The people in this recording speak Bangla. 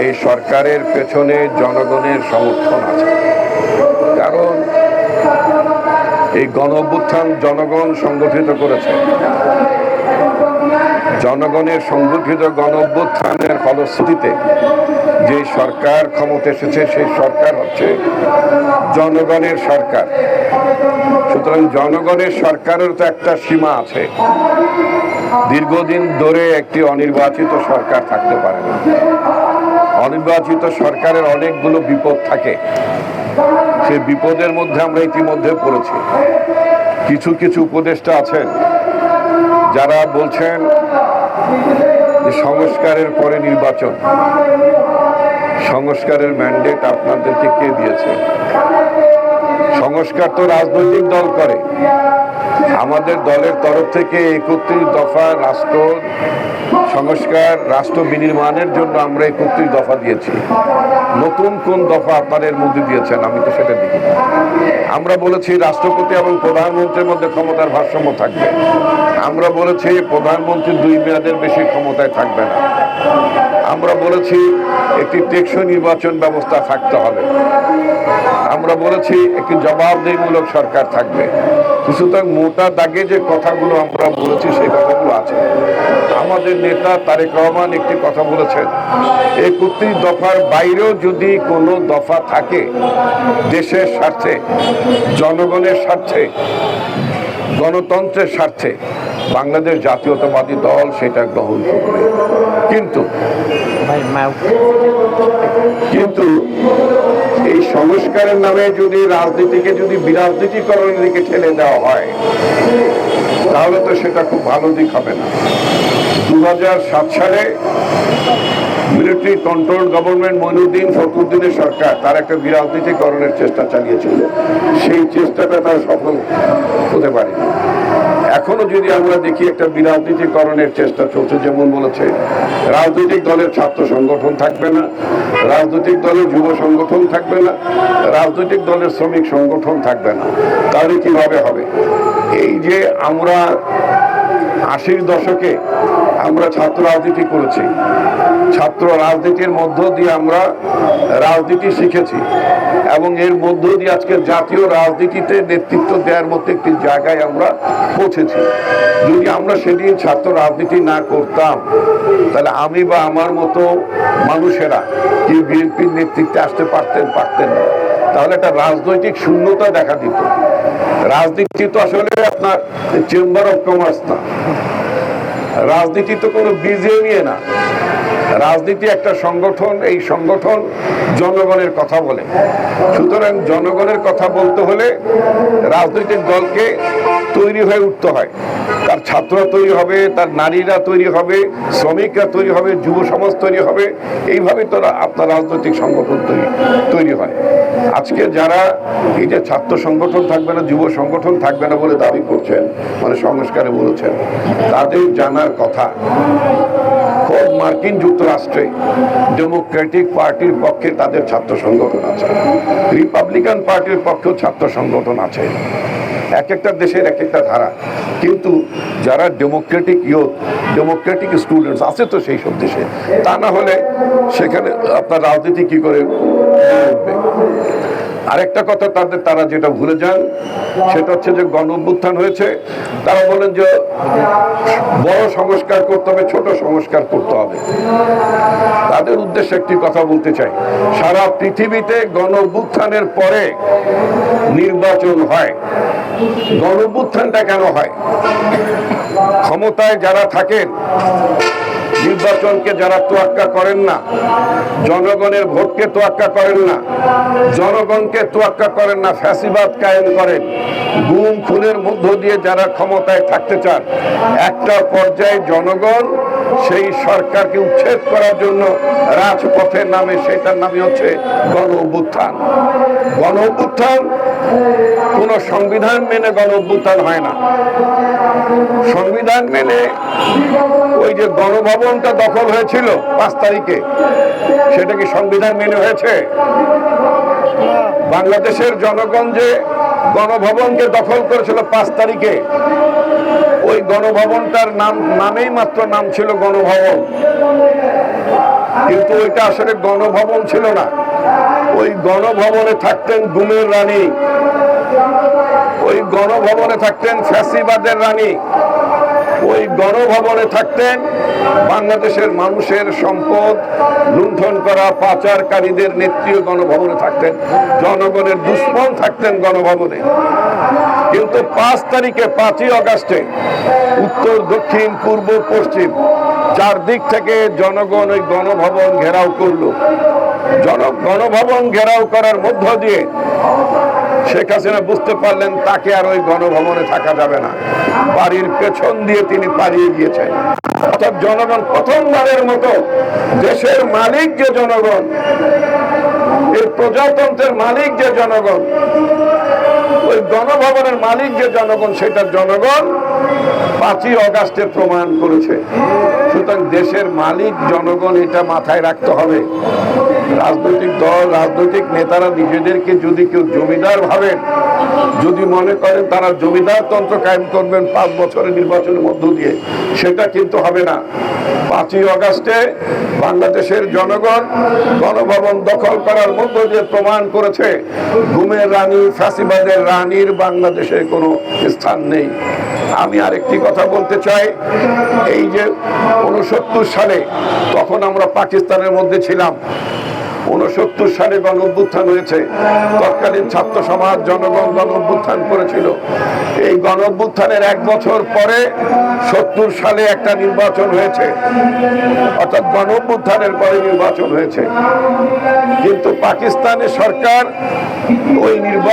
এই সরকারের পেছনে জনগণের সমর্থন আছে। কারণ এই গণ-অভ্যুত্থান জনগণ সংগঠিত করেছে। জনগণের সংগঠিত গণ-অভ্যুত্থানের ফলশ্রুতিতে যে সরকার ক্ষমতা এসেছে সেই সরকার হচ্ছে জনগণের সরকার। সুতরাং জনগণের সরকারের তো একটা সীমা আছে। দীর্ঘদিন ধরে একটি অনির্বাচিত সরকার থাকতে পারে না। অনির্বাচিত সরকারের অনেকগুলো বিপদ থাকে। সেই বিপদের মধ্যে আমরা ইতিমধ্যে পড়েছি। কিছু কিছু উপদেষ্টা আছেন যারা বলছেন যে সংস্কারের পরে নির্বাচন। সংস্কারের ম্যান্ডেট আপনাদেরকে কে দিয়েছে? সংস্কার তো রাজনৈতিক দল করে। আমাদের দলের তরফ থেকে 31 দফা রাষ্ট্র সংস্কার, রাষ্ট্র বিনির্মাণের জন্য আমরা 31 দফা দিয়েছি। নতুন কোন দফা আপনাদের মধ্যে দিয়েছেন আমি তো সেটা দেখি না। আমরা বলেছি রাষ্ট্রপতি এবং প্রধানমন্ত্রীর মধ্যে ক্ষমতার ভারসাম্য থাকবে। আমরা বলেছি প্রধানমন্ত্রী 2 মেয়াদের বেশি ক্ষমতায় থাকবে না। আমরা বলেছি একটি টেকসই নির্বাচন ব্যবস্থা থাকতে হবে। আমরা বলেছি একটি জবাবদিহিমূলক সরকার থাকবে। সুতরাং মোটা দাগে যে কথাগুলো আমরা বলেছি সেই কথাগুলো আছে। আমাদের নেতা তারেক রহমান একটি কথা বলেছেন, 31 দফার বাইরেও যদি কোনো দফা থাকে দেশের স্বার্থে, জনগণের স্বার্থে, গণতন্ত্রের স্বার্থে, বাংলাদেশ জাতীয়তাবাদী দল সেটা গ্রহণ করবে। কিন্তু এই সংস্কারের নামে যদি রাজনীতিকে যদি বিরাজনীতিকরণের দিকে ঠেলে দেওয়া হয় তাহলে তো সেটা খুব ভালো দিক হবে না। 2007 সালে মিলিটারি কন্ট্রোল গভর্নমেন্ট মঈনুদ্দিন ফখরুদ্দিনের সরকার তার একটা বিরাজনীতিকরণের চেষ্টা চালিয়েছিল। সেই চেষ্টাটা তারা সফল হতে পারেনি। এখনো যদি আমরা দেখি একটা বিরাজনীতিকরণের চেষ্টা চলছে, যেমন বলেছে রাজনৈতিক দলের ছাত্র সংগঠন থাকবে না, রাজনৈতিক দলের যুব সংগঠন থাকবে না, রাজনৈতিক দলের শ্রমিক সংগঠন থাকবে না, তাহলে কিভাবে হবে? এই যে আমরা 80-র দশকে আমরা ছাত্র রাজনীতি করেছি, ছাত্র রাজনীতির মধ্য দিয়ে আমরা রাজনীতি শিখেছি এবং এর মধ্য দিয়ে আজকে জাতীয় রাজনীতিতে নেতৃত্ব দেওয়ার মতো একটি জায়গায় আমরা পৌঁছেছি। যদি আমরা সেদিন ছাত্র রাজনীতি না করতাম তাহলে আমি বা আমার মতো মানুষেরা কি বিএনপির নেতৃত্বে আসতে পারতেন না। তাহলে একটা রাজনৈতিক শূন্যতা দেখা দিত। রাজনীতি তো আসলে আপনার চেম্বার অফ কমার্স না, রাজনীতি তো কোনো বিজেপি না। রাজনীতি একটা সংগঠন, এই সংগঠন জনগণের কথা বলে। সুতরাং জনগণের কথা বলতে হলে রাজনৈতিক দলকে তৈরি হয়ে উঠতে হয়। তার ছাত্ররা তৈরি হবে, তার নারীরা তৈরি হবে, শ্রমিকরা তৈরি হবে, যুব সমাজ তৈরি হবে। এইভাবে তো আপনার রাজনৈতিক সংগঠন তৈরি হয়। আজকে যারা এই যে ছাত্র সংগঠন থাকবে না, যুব সংগঠন থাকবে না বলে দাবি করছেন, মানে সংস্কারে বলেছেন, তাদের জানার কথা খোদ মার্কিন যুক্তরাষ্ট্রে ডেমোক্রেটিক পার্টির পক্ষে তাদের ছাত্র সংগঠন আছে, রিপাবলিকান পার্টির পক্ষেও ছাত্র সংগঠন আছে। এক একটা দেশের এক একটা ধারা। কিন্তু যারা ডেমোক্রেটিক ইউথ, ডেমোক্রেটিক স্টুডেন্টস আছে তো সেই সব দেশে, তা না হলে সেখানে আপনার রাজনীতি কি করে উঠবে? আরেকটা কথা তারা যেটা ভুলে যান সেটা হচ্ছে যে গণ-অভ্যুত্থান হয়েছে, তারা বলেন যে বড় সংস্কার করতে হবে, ছোট সংস্কার করতে হবে। তাদের উদ্দেশ্যে একটি কথা বলতে চাই, সারা পৃথিবীতে গণ-অভ্যুত্থানের পরে নির্বাচন হয়। গণ-অভ্যুত্থানটা কেন হয়? ক্ষমতায় যারা থাকেন, নির্বাচনকে যারা তোয়াক্কা করেন না, জনগণের ভোটকে তোয়াক্কা করেন না, জনগণকে তোয়াক্কা করেন না, ফ্যাসিবাদ কায়েম করেন, গুম খুনের মধ্য দিয়ে যারা ক্ষমতায় থাকতে চান, একটা পর্যায়ে জনগণ সেই সরকারকে উচ্ছেদ করার জন্য রাজপথের নামে, সেটার নামে হচ্ছে গণ-অভ্যুত্থান। গণ-অভ্যুত্থান কোন সংবিধান মেনে গণ-অভ্যুত্থান হয় না। সংবিধান মেনে ওই যে গণভবনটা দখল হয়েছিল 5 তারিখে, সেটা কি সংবিধান মেনে হয়েছে? বাংলাদেশের জনগণ যে গণভবনকে দখল করেছিল 5 তারিখে, ওই গণভবনটার নামেই মাত্র নাম ছিল গণভবন। কিন্তু ওইটা আসলে গণভবন ছিল না। ওই গণভবনে থাকতেন গুমের রানী, ওই গণভবনে থাকতেন ফ্যাসিবাদের রানী, ওই গণভবনে থাকতেন বাংলাদেশের মানুষের সম্পদ লুণ্ঠন করা পাচারকারীদের নেত্রী গণভবনে থাকতেন, জনগণের দুশ্মন থাকতেন গণভবনে। কিন্তু 5 তারিখে 5ই আগস্টে উত্তর দক্ষিণ পূর্ব পশ্চিম চারদিক থেকে জনগণ ওই গণভবন ঘেরাও করলো। গণভবন ঘেরাও করার মধ্য দিয়ে শেখ হাসিনা বুঝতে পারলেন তাকে আর ওই গণভবনে থাকা যাবে না, বাড়ির পেছন দিয়ে তিনি পালিয়ে গিয়েছেন। অর্থাৎ জনগণ প্রথমবারের মতো দেশের মালিক যে জনগণ, এই প্রজাতন্ত্রের মালিক যে জনগণ, ওই গণভবনের মালিক যে জনগণ, সেটা জনগণ 5ই আগস্টে প্রমাণ করেছে। সুতরাং দেশের মালিক জনগণ, এটা মাথায় রাখতে হবে। রাজনৈতিক দল, রাজনৈতিক নেতারা নিজেদেরকে যদি কেউ জমিদার ভাবেন, যদি মনে করেন তারা জমিদার তন্ত্র কায়েম করবেন 5 বছরের নির্বাচনের মধ্য দিয়ে, সেটা কিন্তু হবে না। 5ই আগস্টে বাংলাদেশের জনগণ গণভবন দখল করার মধ্য দিয়ে প্রমাণ করেছে গুমের রানী, ফ্যাসিবাদের রানীর বাংলাদেশে কোনো স্থান নেই। আমি আরেকটি কথা বলতে চাই, এই যে 69 সালে, তখন আমরা পাকিস্তানের মধ্যে ছিলাম, 69 সালে গণ অভ্যুত্থান হয়েছে, তৎকালীন ছাত্র সমাজ জনগণ গণ অভ্যুত্থান করেছিল। এই গণ অভ্যুত্থানের 1 বছর পরে 70 সালে একটা নির্বাচন হয়েছে, অর্থাৎ গণ অভ্যুত্থানের পরে নির্বাচন হয়েছে। কিন্তু পাকিস্তানের সরকার ওই নির্বাচন